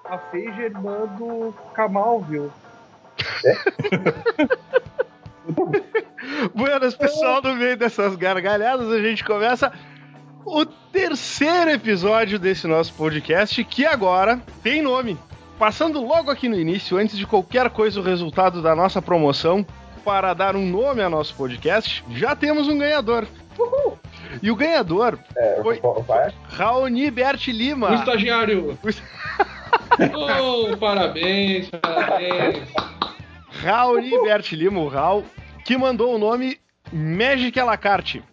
A Feija é irmã do Kamal, viu? Buenas, pessoal, no meio dessas gargalhadas a gente começa o terceiro episódio desse nosso podcast, que agora tem nome. Passando logo aqui no início, antes de qualquer coisa, o resultado da nossa promoção para dar um nome ao nosso podcast, já temos um ganhador. Uhul! E o ganhador foi Raoni Bert Lima. O estagiário. Oh, parabéns. Raoni Bert Lima, o Raul, que mandou o nome Magic à la carte.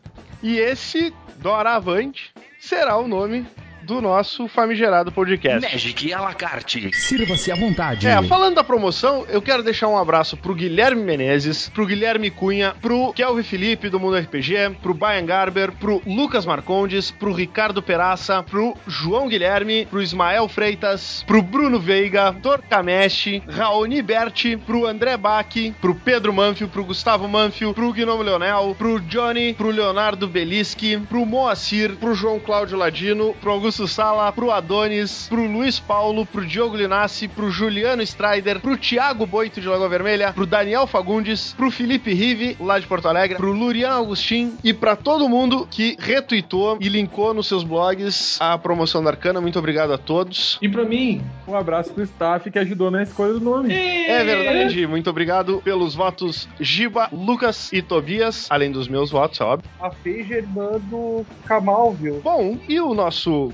E esse, doravante, será o nome do nosso famigerado podcast. Magic à la carte. Sirva-se à vontade. Falando da promoção, eu quero deixar um abraço pro Guilherme Menezes, pro Guilherme Cunha, pro Kelvin Felipe do Mundo RPG, pro Brian Garber, pro Lucas Marcondes, pro Ricardo Peraça, pro João Guilherme, pro Ismael Freitas, pro Bruno Veiga, Torcamesh, Raoni Berti, pro André Bach, pro Pedro Manfio, pro Gustavo Manfio, pro Gnome Leonel, pro Johnny, pro Leonardo Beliski, pro Moacir, pro João Cláudio Ladino, pro Augusto Sala, pro Adonis, pro Luiz Paulo, pro Diogo Linassi, pro Juliano Strider, pro Thiago Boito de Lagoa Vermelha, pro Daniel Fagundes, pro Felipe Rive, lá de Porto Alegre, pro Lurian Agustin e pra todo mundo que retweetou e linkou nos seus blogs a promoção da Arcana. Muito obrigado a todos. E pra mim, um abraço pro staff que ajudou na escolha do nome. É verdade, muito obrigado pelos votos Giba, Lucas e Tobias, além dos meus votos, é óbvio. A Feija é irmã do Kamal, viu? Bom, e o nosso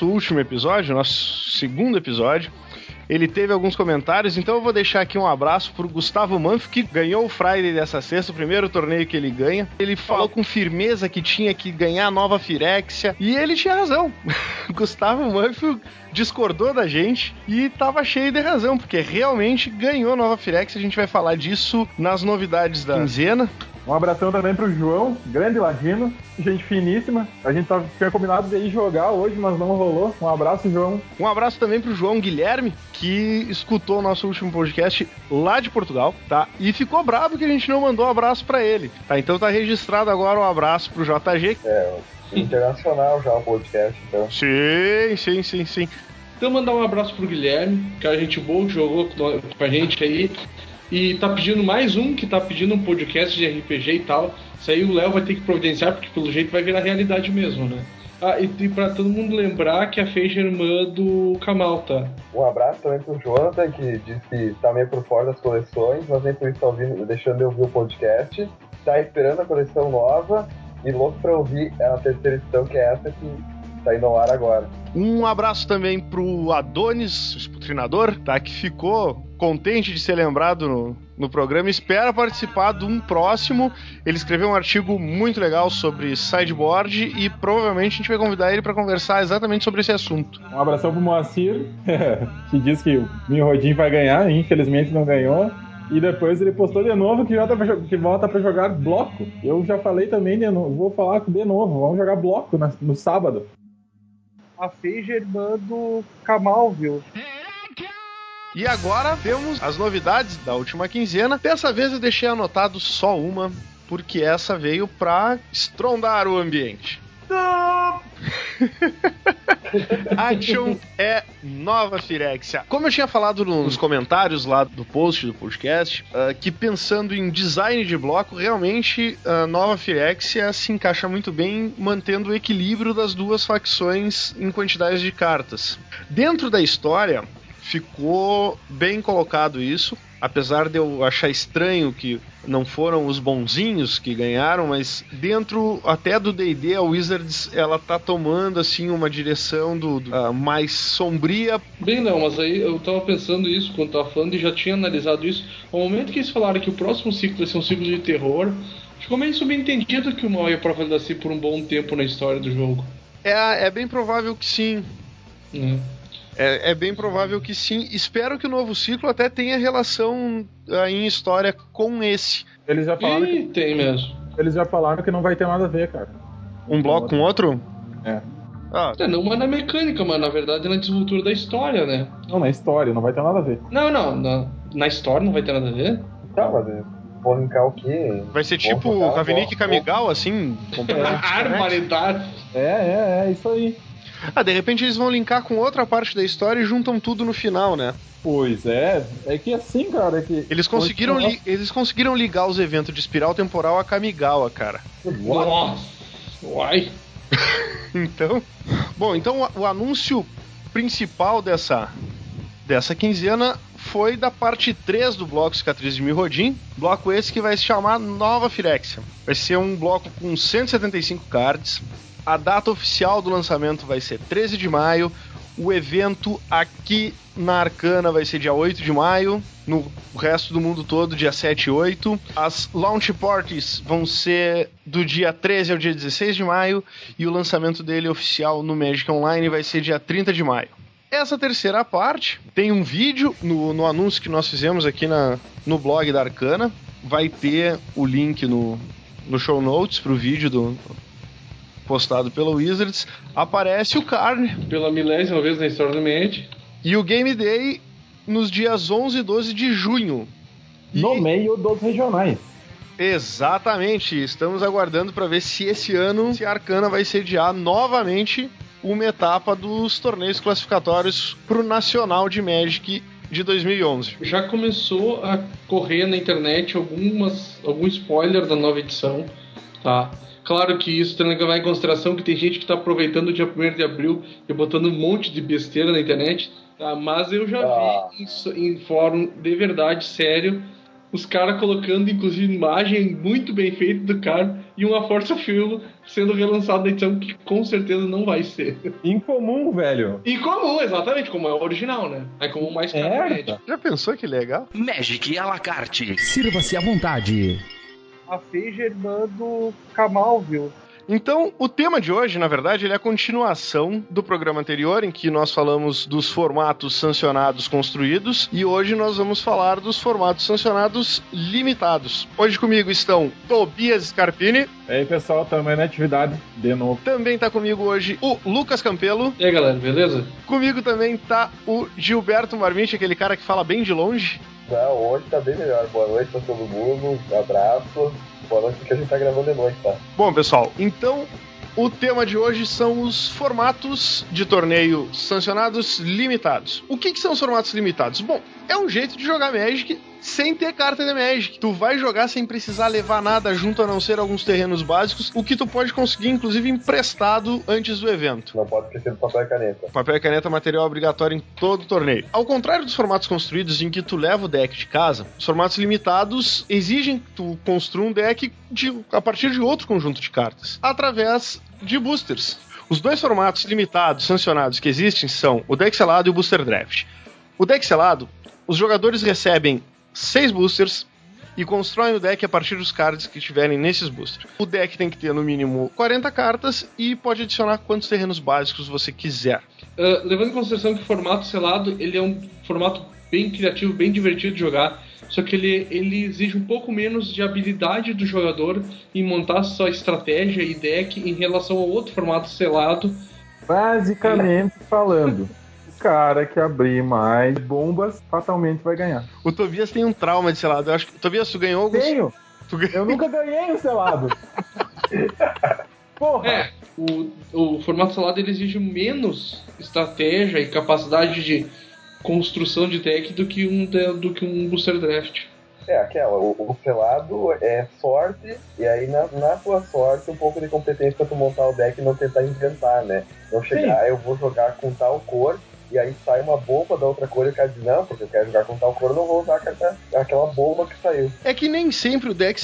último episódio, o nosso segundo episódio, ele teve alguns comentários, então eu vou deixar aqui um abraço pro Gustavo Manfio, que ganhou o Friday dessa sexta, o primeiro torneio que ele ganha. Ele falou com firmeza que tinha que ganhar a nova Firexia, e ele tinha razão. Gustavo Manfio discordou da gente e tava cheio de razão, porque realmente ganhou a nova Firexia. A gente vai falar disso nas novidades da quinzena. Um abração também pro João, grande ladino, gente finíssima. A gente tinha combinado de ir jogar hoje, mas não rolou. Um abraço, João. Um abraço também pro João Guilherme, que escutou o nosso último podcast lá de Portugal, tá? E ficou bravo que a gente não mandou um abraço pra ele, tá? Então tá registrado agora um abraço pro JG. Internacional já o podcast, então. Sim. Então mandar um abraço pro Guilherme, que é a gente boa que jogou com a gente aí. E tá pedindo mais um, que tá pedindo um podcast de RPG e tal. Isso aí o Léo vai ter que providenciar, porque pelo jeito vai virar realidade mesmo, né? Ah, e pra todo mundo lembrar que a Feija é irmã do Kamal, tá? Um abraço também pro Jonathan, que diz que tá meio por fora das coleções, mas nem por isso tá ouvindo, deixando eu ouvir o podcast. Tá esperando a coleção nova e louco pra ouvir a terceira edição, que é essa que tá indo ao ar agora. Um abraço também pro Adonis, o treinador, tá? Que ficou contente de ser lembrado no programa, espera participar de um próximo. Ele escreveu um artigo muito legal sobre sideboard e provavelmente a gente vai convidar ele para conversar exatamente sobre esse assunto. Um abração pro Moacir, que diz que o Minrodin vai ganhar, infelizmente não ganhou. E depois ele postou de novo que volta pra jogar bloco. Eu já falei também de novo, vou falar de novo, vamos jogar bloco no sábado. A Feija é irmã do Kamal, viu? E agora temos as novidades da última quinzena. Dessa vez eu deixei anotado só uma, porque essa veio pra estrondar o ambiente. Action é nova Firexia. Como eu tinha falado nos comentários lá do post do podcast, que pensando em design de bloco, realmente a nova Firexia se encaixa muito bem mantendo o equilíbrio das duas facções em quantidades de cartas. Dentro da história, ficou bem colocado isso, apesar de eu achar estranho que não foram os bonzinhos que ganharam, mas dentro até do D&D, a Wizards, ela tá tomando assim uma direção mais sombria. Bem, não, mas aí eu tava pensando isso quando tava falando e já tinha analisado isso. Ao momento que eles falaram que o próximo ciclo vai ser um ciclo de terror, ficou meio subentendido que o mal ia prevalecer por um bom tempo na história do jogo. É bem provável que sim. É bem provável que sim. Espero que o novo ciclo até tenha relação em história com esse. Eles já falaram que tem mesmo. Eles já falaram que não vai ter nada a ver, cara. Um bloco com outro? É. Não, mas na mecânica, mas na verdade é na desenvoltura da história, né? Não, na história, não vai ter nada a ver. Não, na história não vai ter nada a ver? Tá, mas vou linkar o quê? Vai ser tipo Ravnik e Kamigawa, assim? Armaridade. É isso aí. De repente eles vão linkar com outra parte da história e juntam tudo no final, né? Pois é que assim, cara, é que... Eles conseguiram ligar os eventos de espiral temporal a Kamigawa, cara. Nossa! Uai! Então, o anúncio principal dessa quinzena foi da parte 3 do bloco Cicatriz de Mirrodin, bloco esse que vai se chamar Nova Phyrexia. Vai ser um bloco com 175 cards. A data oficial do lançamento vai ser 13 de maio. O evento aqui na Arcana vai ser dia 8 de maio. No resto do mundo todo, dia 7 e 8. As launch parties vão ser do dia 13 ao dia 16 de maio. E o lançamento dele oficial no Magic Online vai ser dia 30 de maio. Essa terceira parte tem um vídeo no anúncio que nós fizemos aqui no blog da Arcana. Vai ter o link no show notes pro vídeo postado pelo Wizards. Aparece o Karn. Pela 1000ª vez na história do Magic. E o Game Day nos dias 11 e 12 de junho. No meio dos regionais. Exatamente. Estamos aguardando para ver se esse ano a Arcana vai sediar novamente uma etapa dos torneios classificatórios pro Nacional de Magic de 2011. Já começou a correr na internet algum spoiler da nova edição, tá? Claro que isso tem que levar em consideração que tem gente que tá aproveitando o dia 1º de abril e botando um monte de besteira na internet, tá? Mas eu já vi em fórum de verdade, sério, os caras colocando inclusive imagem muito bem feita do cara e uma Força Filo sendo relançado na edição que com certeza não vai ser. Incomum, velho. Incomum, exatamente, como é o original, né? É como o mais caro. Já pensou que legal? Magic à la carte. Sirva-se à vontade. A Feija é irmã do Kamal, viu? Então, o tema de hoje, na verdade, ele é a continuação do programa anterior, em que nós falamos dos formatos sancionados construídos, e hoje nós vamos falar dos formatos sancionados limitados. Hoje comigo estão Tobias Scarpini. E aí, pessoal, também na atividade, de novo. Também tá comigo hoje o Lucas Campelo. E aí, galera, beleza? Comigo também tá o Gilberto Marmite, aquele cara que fala bem de longe. Não, hoje tá bem melhor. Boa noite pra todo mundo, um abraço. Boa noite, porque a gente tá gravando de noite, tá? Bom, pessoal, então o tema de hoje são os formatos de torneio sancionados limitados. O que são os formatos limitados? Bom, é um jeito de jogar Magic sem ter carta de Magic. Tu vai jogar sem precisar levar nada junto, a não ser alguns terrenos básicos, o que tu pode conseguir, inclusive, emprestado antes do evento. Não pode esquecer do papel e caneta. Papel e caneta é material obrigatório em todo o torneio. Ao contrário dos formatos construídos em que tu leva o deck de casa, os formatos limitados exigem que tu construa um deck a partir de outro conjunto de cartas, através de boosters. Os dois formatos limitados sancionados que existem são o deck selado e o booster draft. O deck selado, os jogadores recebem 6 boosters e constroem o deck a partir dos cards que tiverem nesses boosters. O deck tem que ter no mínimo 40 cartas e pode adicionar quantos terrenos básicos você quiser. Levando em consideração que o formato selado ele é um formato bem criativo, bem divertido de jogar, só que ele exige um pouco menos de habilidade do jogador em montar sua estratégia e deck em relação ao outro formato selado. Basicamente falando, o cara que abrir mais bombas fatalmente vai ganhar. O Tobias tem um trauma de selado. Eu acho que, Tobias, tu ganhou alguns? Tenho! Eu nunca ganhei um selado. Porra! O formato selado ele exige menos estratégia e capacidade de construção de deck do que um booster draft. O selado é sorte, e aí na tua sorte um pouco de competência pra tu montar o deck e não tentar inventar, né? Não chegar, eu vou jogar com tal cor, e aí sai uma bomba da outra cor e o cara diz, não, porque eu quero jogar com tal cor, eu não vou usar aquela bomba que saiu. É que nem sempre o deck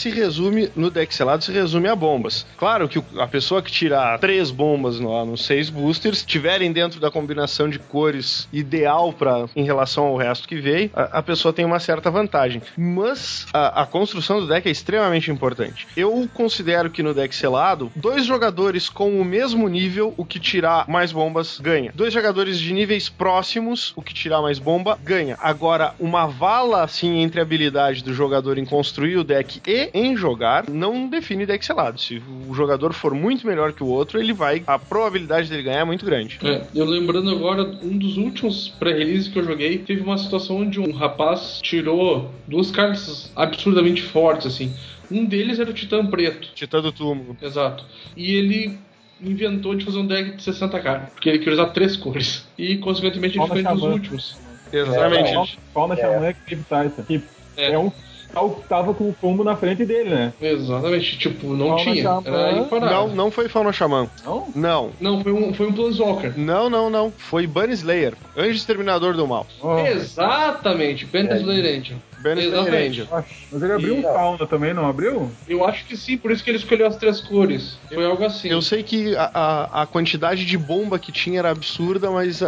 no deck selado se resume a bombas. Claro que a pessoa que tirar 3 bombas nos 6 boosters, tiverem dentro da combinação de cores ideal em relação ao resto que veio, a pessoa tem uma certa vantagem. Mas a construção do deck é extremamente importante. Eu considero que no deck selado, 2 jogadores com o mesmo nível, o que tirar mais bombas ganha. 2 jogadores de níveis próximos, o que tirar mais bomba, ganha. Agora, uma vala, assim, entre a habilidade do jogador em construir o deck e em jogar, não define deck selado. Se o jogador for muito melhor que o outro, a probabilidade dele ganhar é muito grande. Eu lembrando agora, um dos últimos pré-releases que eu joguei, teve uma situação onde um rapaz tirou 2 cartas absurdamente fortes, assim. Um deles era o Titã Preto. Titã do Túmulo. Exato. E ele inventou de fazer um deck de 60 cartas, porque ele queria usar 3 cores. E, consequentemente, ele ficou entre os últimos. Exatamente. Fauna Xamã é Cave Titan, que é um que tava com o combo na frente dele, né? Exatamente, tipo, não Fauna tinha. Xamã. Era imparável. Não foi Fauna Xamã. Não? Não. Foi um Planeswalker. Não. Foi Bunny Slayer, Anjo Exterminador do Mal. Exatamente, Pentas Angel. Exatamente. Mas ele abriu um Fauna também, não abriu? Eu acho que sim, por isso que ele escolheu as 3 cores. Foi algo assim. Eu sei que a quantidade de bomba que tinha era absurda, mas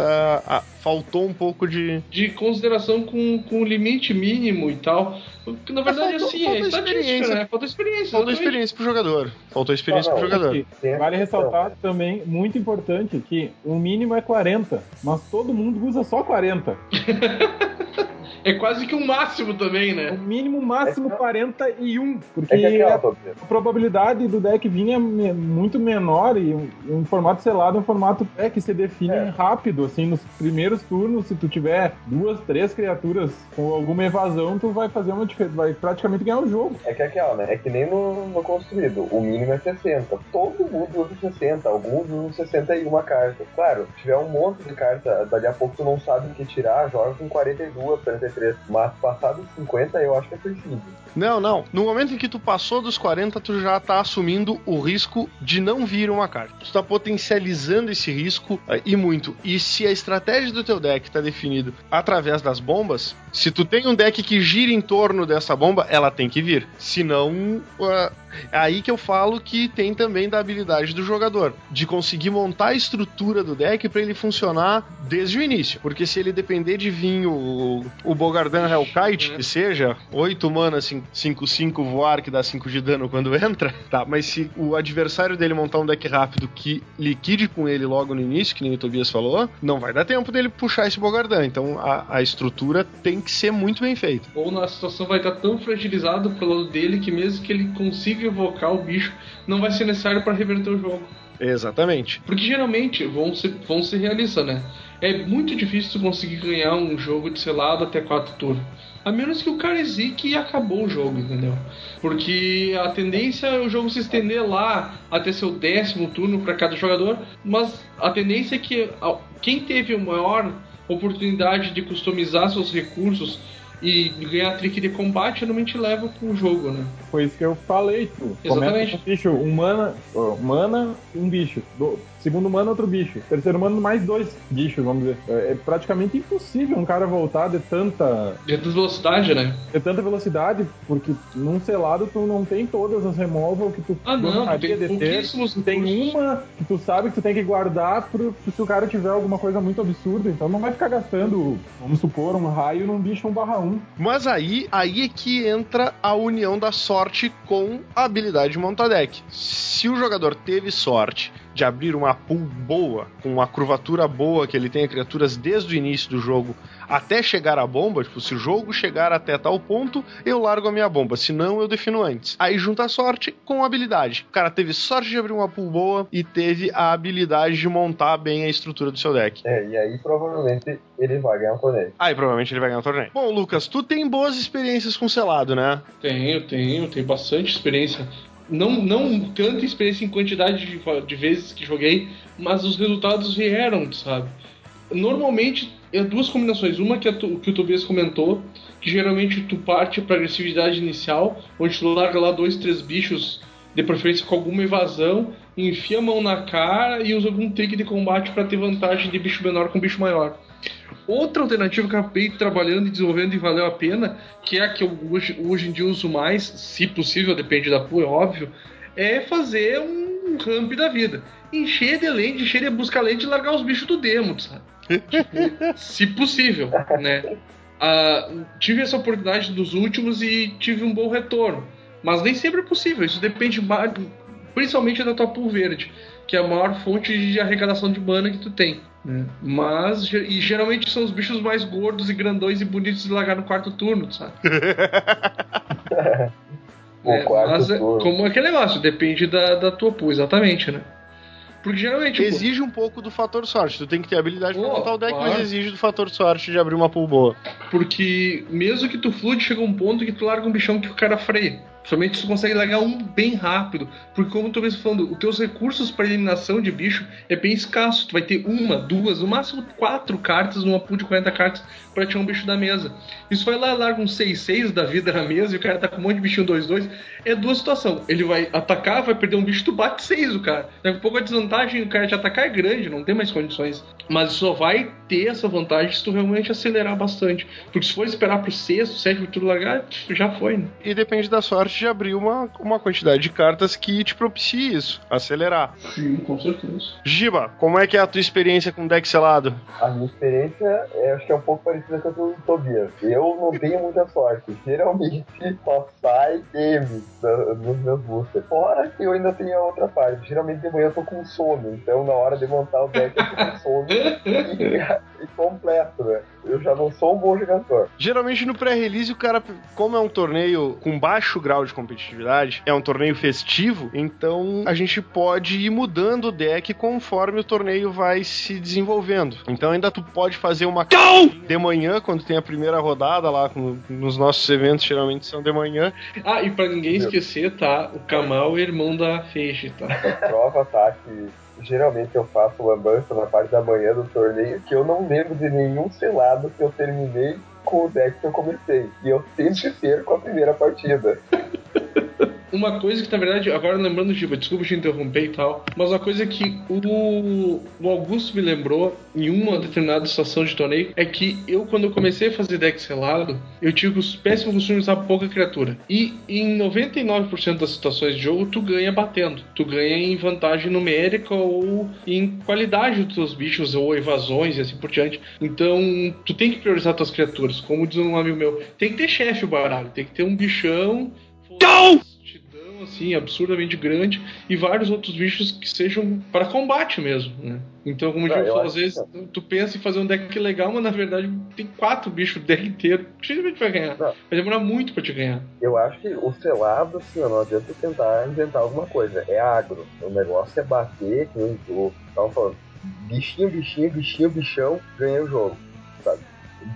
faltou um pouco de consideração com o limite mínimo e tal. Porque, na verdade, faltou é estatística, né? Faltou experiência. Faltou experiência pro jogador. Vale ressaltar também, muito importante, que o mínimo é 40, mas todo mundo usa só 40. É quase que um máximo também, né? O mínimo, máximo 41. Porque a probabilidade do deck vir é muito menor e um formato selado é um formato que se define rápido, assim, nos primeiros turnos. Se tu tiver 2, 3 criaturas com alguma evasão, tu vai fazer vai praticamente ganhar o jogo. É que é aquela, né? É que nem no construído. O mínimo é 60. Todo mundo usa 60. Alguns usam 61 cartas. Claro, se tiver um monte de carta, dali a pouco tu não sabe o que tirar, joga com 42, 43. Mas passado dos 50 eu acho que é possível. Não. No momento em que tu passou dos 40, tu já tá assumindo o risco de não vir uma carta. Tu tá potencializando esse risco e muito. E se a estratégia do teu deck tá definido através das bombas, se tu tem um deck que gira em torno dessa bomba, ela tem que vir. Senão, é aí que eu falo que tem também da habilidade do jogador, de conseguir montar a estrutura do deck pra ele funcionar desde o início. Porque se ele depender de vir o Bogardan Hellkite, que seja 8 mana, 5/5 voar, que dá 5 de dano quando entra, tá, mas se o adversário dele montar um deck rápido que liquide com ele logo no início, que nem o Tobias falou, não vai dar tempo dele puxar esse Bogardan. Então a estrutura tem que ser muito bem feita. Ou a situação vai estar tão fragilizada pelo lado dele que mesmo que ele consiga evocar o bicho, não vai ser necessário para reverter o jogo. Exatamente. Porque geralmente, vão ser realistas, né? É muito difícil tu conseguir ganhar um jogo de selado até 4 turnos. A menos que o cara exige e acabou o jogo, entendeu? Porque a tendência é o jogo se estender lá até seu 10º turno para cada jogador, mas a tendência é que quem teve a maior oportunidade de customizar seus recursos e ganhar trick de combate, realmente leva com o jogo, né? Foi isso que eu falei, tu. Exatamente. Começa com um bicho, mana, um bicho. Segundo mana, outro bicho. Terceiro mana, mais 2 bichos, vamos dizer. É praticamente impossível um cara voltar de tanta velocidade, né? De tanta velocidade, porque num selado tu não tem todas as removal que tu gostaria de ter. Tem uma que tu sabe que tu tem que guardar se o cara tiver alguma coisa muito absurda. Então não vai ficar gastando, vamos supor, um raio num bicho 1/1. Mas aí é que entra a união da sorte com a habilidade de montar deck. Se o jogador teve sorte de abrir uma pool boa, com uma curvatura boa, que ele tenha criaturas desde o início do jogo até chegar à bomba, tipo, se o jogo chegar até tal ponto, eu largo a minha bomba, senão eu defino antes. Aí junta a sorte com a habilidade. O cara teve sorte de abrir uma pool boa e teve a habilidade de montar bem a estrutura do seu deck. E aí provavelmente ele vai ganhar um torneio. Bom, Lucas, tu tem boas experiências com selado, né? Tenho bastante experiência. Não tanta experiência em quantidade de vezes que joguei, mas os resultados vieram, sabe? Normalmente, é 2 combinações. Uma que o Tobias comentou, que geralmente tu parte para agressividade inicial, onde tu larga lá 2, 3 bichos, de preferência com alguma evasão, enfia a mão na cara e usa algum trick de combate para ter vantagem de bicho menor com bicho maior. Outra alternativa que eu acabei trabalhando e desenvolvendo e valeu a pena, que é a que eu hoje em dia uso mais, se possível, depende da pool, é óbvio, é fazer um ramp da vida. Encher de land, encher de busca land e largar os bichos do demo, sabe? Tipo, se possível, né? Tive essa oportunidade dos últimos e tive um bom retorno. Mas nem sempre é possível, isso depende principalmente da tua pool verde, que é a maior fonte de arrecadação de mana que tu tem. Mas, e geralmente são os bichos mais gordos e grandões e bonitos de largar no 4º turno, sabe? Mas como aquele negócio, depende da tua pool, exatamente, né? Porque geralmente exige um pouco do fator sorte. Tu tem que ter habilidade pra montar o deck, claro. Mas exige do fator sorte de abrir uma pool boa. Porque mesmo que tu flood, chega um ponto que tu larga um bichão que o cara freia. Somente tu consegue largar um bem rápido. Porque como tu mesmo falando, os teus recursos para eliminação de bicho é bem escasso. Tu vai ter 1, 2, no máximo 4 cartas numa pool de 40 cartas para tirar um bicho da mesa. Isso vai lá, larga um 6-6 da vida na mesa e o cara tá com um monte de bichinho 2-2. É duas situações. Ele vai atacar, vai perder um bicho, tu bate 6 o cara. Daqui a pouco a desvantagem do cara de atacar é grande, não tem mais condições. Mas só vai ter essa vantagem se tu realmente acelerar bastante. Porque se for esperar pro 6º, 7º tu largar, já foi, né? E depende da sorte de abrir uma quantidade de cartas que te propicie isso, acelerar. Sim, com certeza. Giba, como é que é a tua experiência com deck selado? A minha experiência, acho que é um pouco parecida com a do Tobias. Eu não tenho muita sorte. Geralmente só sai M nos meus boosters. Fora que eu ainda tenho a outra parte. Geralmente de manhã eu tô com sono. Então na hora de montar o deck eu tô com sono e completo, né? Eu já não sou um bom jogador. Geralmente no pré-release o cara, como é um torneio com baixo grau de competitividade, é um torneio festivo, então a gente pode ir mudando o deck conforme o torneio vai se desenvolvendo. Então ainda tu pode fazer uma de manhã, quando tem a primeira rodada lá, nos nossos eventos geralmente são de manhã. Ah, e pra ninguém esquecer, tá? O Kamal é irmão da Feixe, tá? Prova, tá? Que geralmente eu faço lambança na parte da manhã do torneio, que eu não lembro de nenhum selado que eu terminei com o deck que eu comecei. E eu sempre perco a primeira partida. Uma coisa que, na verdade, agora lembrando, Giba, desculpa te interromper e tal, mas uma coisa que o Augusto me lembrou em uma determinada situação de torneio é que quando eu comecei a fazer deck selado, eu tive os péssimos costumes de usar pouca criatura. E em 99% das situações de jogo, tu ganha batendo. Tu ganha em vantagem numérica ou em qualidade dos teus bichos ou evasões e assim por diante. Então, tu tem que priorizar tuas criaturas. Como diz um amigo meu, tem que ter chefe o baralho, tem que ter um bichão... assim, absurdamente grande, e vários outros bichos que sejam para combate mesmo, né? Então, como eu falo, às vezes tu pensa em fazer um deck legal, mas na verdade tem 4 bichos do deck inteiro, dificilmente vai ganhar. Vai demorar muito pra te ganhar. Eu acho que o selado, assim, não adianta tentar inventar alguma coisa. É agro. O negócio é bater, que eu tava falando, bichão, ganha o jogo, sabe?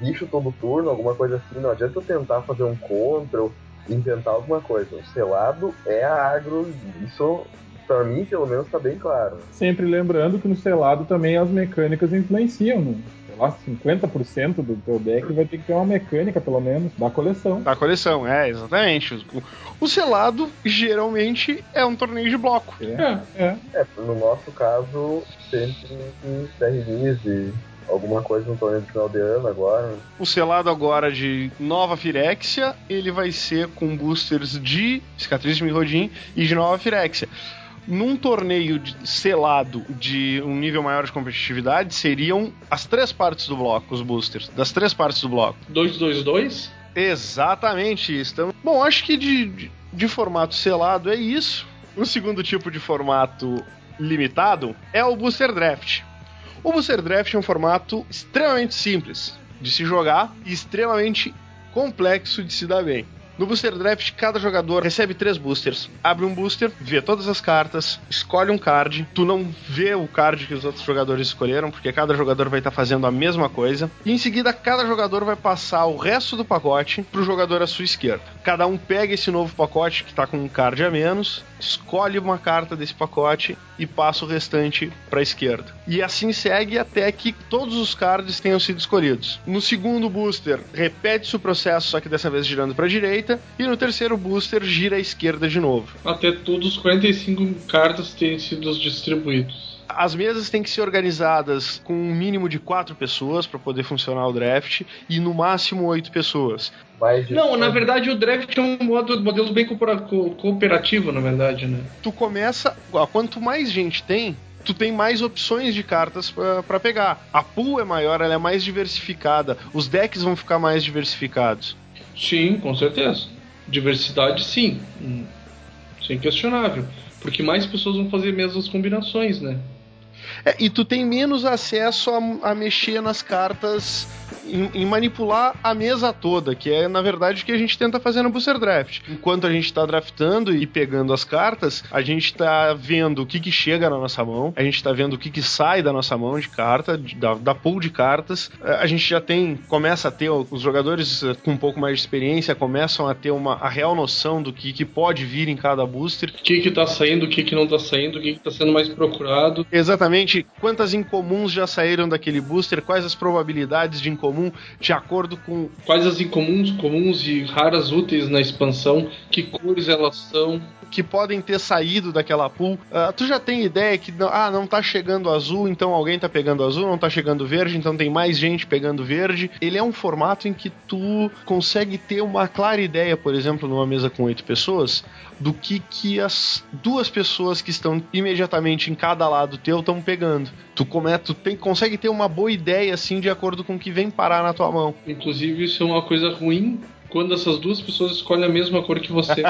Bicho todo turno, alguma coisa assim, não adianta eu tentar fazer um contra ou inventar alguma coisa. O selado é agro, isso pra mim pelo menos tá bem claro. Sempre lembrando que no selado também as mecânicas influenciam, né? Sei lá, 50% do teu deck vai ter que ter uma mecânica, pelo menos, da coleção. Da coleção, exatamente. O selado geralmente é um torneio de bloco. No nosso caso, sempre pré-release, alguma coisa no torneio de final de ano agora. O selado agora de Nova Firexia, ele vai ser com boosters de Cicatriz de Mirrodin e de Nova Firexia. Num torneio selado de um nível maior de competitividade, seriam as 3 partes do bloco, os boosters, das 3 partes do bloco. 2-2-2? Exatamente isso. Então, bom, acho que de formato selado é isso. O segundo tipo de formato limitado é o Booster Draft. O Booster Draft é um formato extremamente simples de se jogar e extremamente complexo de se dar bem. No Booster Draft, cada jogador recebe 3 boosters. Abre um booster, vê todas as cartas, escolhe um card. Tu não vê o card que os outros jogadores escolheram, porque cada jogador vai estar fazendo a mesma coisa. E em seguida, cada jogador vai passar o resto do pacote pro jogador à sua esquerda. Cada um pega esse novo pacote, que tá com um card a menos, escolhe uma carta desse pacote e passa o restante para a esquerda. E assim segue até que todos os cards tenham sido escolhidos. No segundo booster, repete-se o processo, só que dessa vez girando para a direita. E no terceiro booster, gira à esquerda de novo. Até todos os 45 cartas terem sido distribuídos. As mesas têm que ser organizadas com um mínimo de 4 pessoas para poder funcionar o draft e no máximo 8 pessoas. Não, na verdade o draft é um modelo bem cooperativo, na verdade, né? Tu começa, quanto mais gente tem, tu tem mais opções de cartas para pegar. A pool é maior, ela é mais diversificada, os decks vão ficar mais diversificados. Sim, com certeza. Diversidade, sim. Isso é inquestionável. Porque mais pessoas vão fazer mesmas combinações, né? E tu tem menos acesso a mexer nas cartas, em manipular a mesa toda, que é, na verdade, o que a gente tenta fazer no Booster Draft. Enquanto a gente tá draftando e pegando as cartas, a gente tá vendo o que chega na nossa mão, a gente tá vendo o que sai da nossa mão de carta, da pool de cartas. A gente já começa a ter, os jogadores com um pouco mais de experiência começam a ter a real noção do que pode vir em cada booster. O que tá saindo, o que não tá saindo, o que tá sendo mais procurado. Exatamente, quantas incomuns já saíram daquele booster, quais as probabilidades de incomum, de acordo com... Quais as incomuns, comuns e raras úteis na expansão, que cores elas são... que podem ter saído daquela pool. Tu já tem ideia que não tá chegando azul, então alguém tá pegando azul, não tá chegando verde, então tem mais gente pegando verde. Ele é um formato em que tu consegue ter uma clara ideia, por exemplo, numa mesa com 8 pessoas, do que as 2 pessoas que estão imediatamente em cada lado teu estão pegando. Tu consegue ter uma boa ideia, assim, de acordo com o que vem parar na tua mão. Inclusive, isso é uma coisa ruim quando essas 2 pessoas escolhem a mesma cor que você.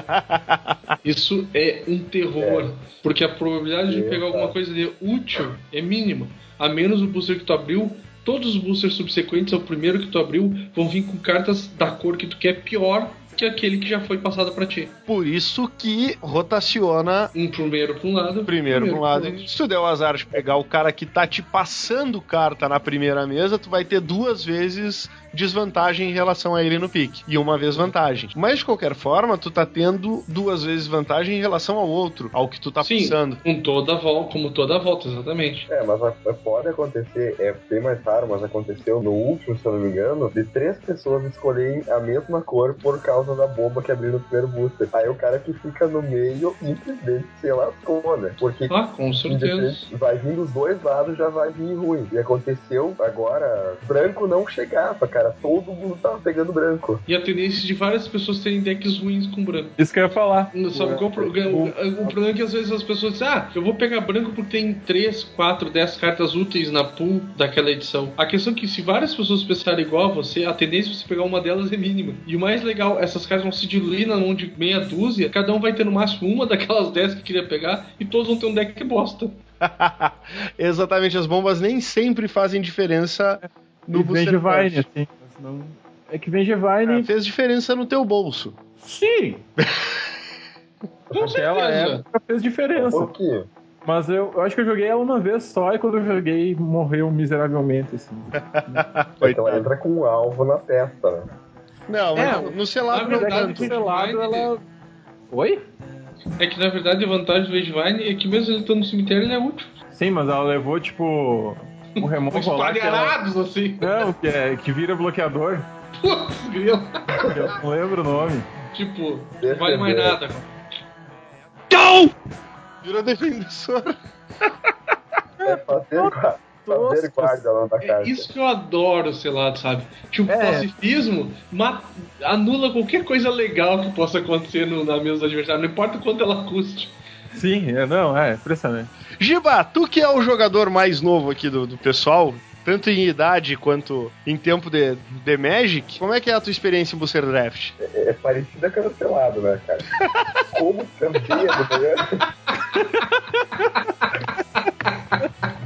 Isso é um terror, porque a probabilidade de pegar alguma coisa de útil é mínima. A menos o booster que tu abriu, todos os boosters subsequentes ao primeiro que tu abriu vão vir com cartas da cor que tu quer pior que aquele que já foi passado pra ti. Por isso que rotaciona primeiro pra um lado. Primeiro pra um lado. E se tu der o azar de pegar o cara que tá te passando carta na primeira mesa, tu vai ter 2 vezes desvantagem em relação a ele no pique. E 1 vez vantagem. Mas de qualquer forma, tu tá tendo 2 vezes vantagem em relação ao outro, ao que tu tá passando. Como toda a volta, exatamente. Mas pode acontecer, é bem mais raro, mas aconteceu no último, se eu não me engano, de 3 pessoas escolherem a mesma cor por causa da bomba que abriu no primeiro booster. Aí o cara que fica no meio simplesmente se lascou, né? Porque com certeza. Vai vir dos 2 lados, já vai vir ruim. E aconteceu agora, branco não chegava, cara. Todo mundo tava pegando branco. E a tendência de várias pessoas terem decks ruins com branco. Isso que eu ia falar. Sabe qual o problema é que às vezes as pessoas dizem, eu vou pegar branco porque tem 3, 4, 10 cartas úteis na pool daquela edição. A questão é que se várias pessoas pensarem igual a você, a tendência de você pegar uma delas é mínima. E o mais legal, essas cartas vão se diluir na mão de meia dúzia, cada um vai ter no máximo uma daquelas 10 que queria pegar e todos vão ter um deck que bosta. Exatamente, as bombas nem sempre fazem diferença no Booster Draft. Assim, não... É que Vengevine fez diferença no teu bolso. Sim! Naquela época fez diferença. Por quê? Mas eu acho que eu joguei ela uma vez só e quando eu joguei morreu miseravelmente, assim. Então ela entra com um alvo na testa, né? Não, mas no selado não tanto. No selado ela... Oi? É que na verdade a vantagem do Vengevine é que mesmo ele estando no cemitério ele é útil. Sim, mas ela levou tipo um removal lá que assim. Não, que vira bloqueador. Putz, grilo. Eu não lembro o nome. Tipo, não vale mais nada. Vira defensor. É fazer guarda lá na carta. É isso que eu adoro, sei lá, sabe? Tipo, pacifismo anula qualquer coisa legal que possa acontecer na mesa do adversário, não importa quanto ela custe. Sim, é impressionante. Giba, tu que é o jogador mais novo aqui do pessoal, tanto em idade quanto em tempo de Magic, como é que é a tua experiência em Booster Draft? É parecida com cancelado, né, cara? Como campeã do manhã.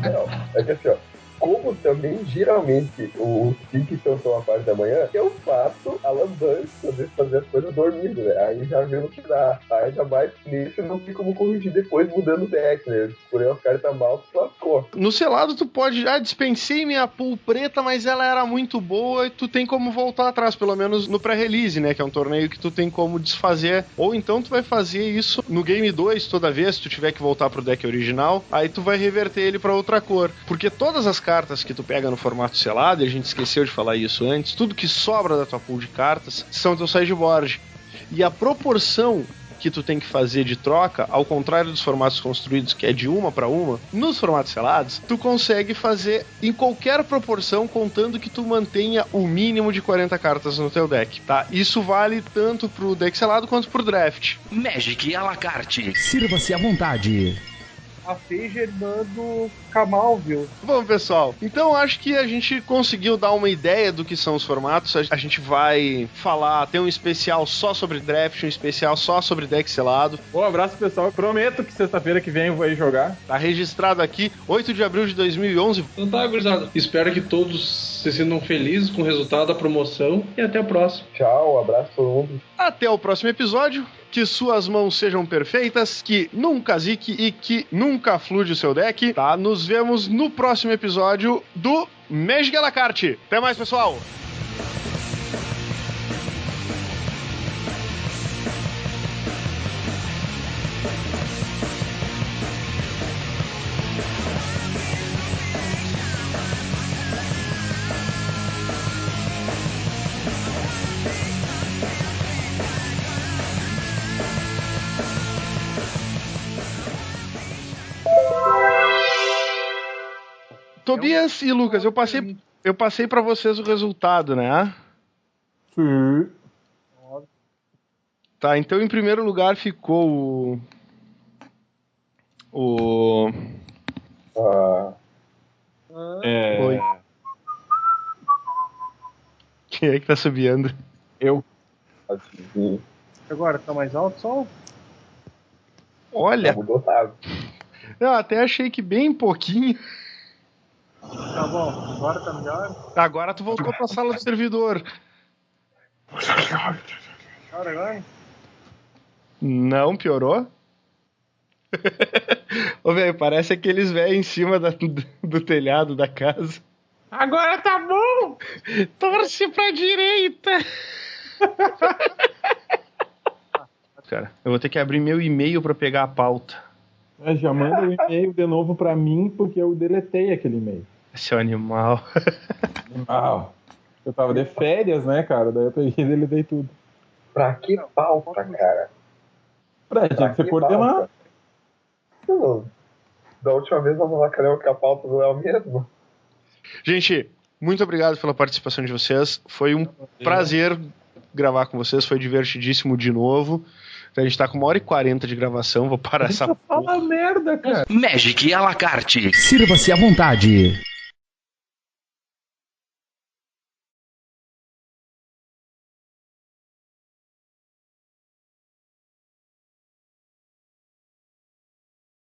Não, é que assim, ó. Como também, geralmente, os piques são a parte da manhã, eu faço a lambança de fazer as coisas dormindo, né? Aí já viu no que dá. Ainda mais nesse não tem como corrigir depois mudando o deck, né? Por aí os caras tá mal, se lascou. No selado tu pode, dispensei minha pool preta, mas ela era muito boa e tu tem como voltar atrás, pelo menos no pré-release, né? Que é um torneio que tu tem como desfazer. Ou então tu vai fazer isso no Game 2 toda vez, se tu tiver que voltar pro deck original, aí tu vai reverter ele pra outra cor. Porque todas as cartas que tu pega no formato selado, e a gente esqueceu de falar isso antes, tudo que sobra da tua pool de cartas são teu sideboard. E a proporção que tu tem que fazer de troca, ao contrário dos formatos construídos, que é de 1 para 1, nos formatos selados, tu consegue fazer em qualquer proporção, contando que tu mantenha o mínimo de 40 cartas no teu deck, tá? Isso vale tanto pro deck selado quanto pro draft. Magic à la carte. Sirva-se à vontade. A Feija, irmã do Camalvio. Bom, pessoal, então acho que a gente conseguiu dar uma ideia do que são os formatos. A gente vai falar, tem um especial só sobre draft, um especial só sobre deck selado. Um abraço, pessoal. Prometo que sexta-feira que vem eu vou aí jogar. Tá registrado aqui, 8 de abril de 2011. Então tá, gurizada. Espero que todos se sintam felizes com o resultado da promoção e até a próxima. Tchau, abraço a todo mundo. Até o próximo episódio. Que suas mãos sejam perfeitas, que nunca zique e que nunca flude o seu deck, tá? Nos vemos no próximo episódio do Magic à la carte. Até mais, pessoal! Tobias e Lucas, eu passei pra vocês o resultado, né? Sim. Tá, então em primeiro lugar ficou o... Oi. Quem é que tá subiando? Eu. Agora, tá mais alto o som? Olha, Mudou nada. eu até achei que bem pouquinho. Tá bom, agora tá melhor? Agora tu voltou pra sala do servidor. Agora? Não, piorou? Ô, velho, parece aqueles velhos em cima do telhado da casa. Agora tá bom! Torce pra direita! Cara, eu vou ter que abrir meu e-mail pra pegar a pauta. Já manda o e-mail de novo pra mim, porque eu deletei aquele e-mail. Seu animal. Eu tava de férias, né, cara? Daí eu peguei e deletei tudo. Pra que pauta, cara? Pra gente se coordenar. Da última vez nós avacalhamos que a pauta não é o mesmo. Gente, muito obrigado pela participação de vocês. Foi um prazer gravar com vocês. Foi divertidíssimo de novo. A gente tá com 1h40 de gravação. Vou parar essa Fala merda, cara. Magic à la carte. Sirva-se à vontade.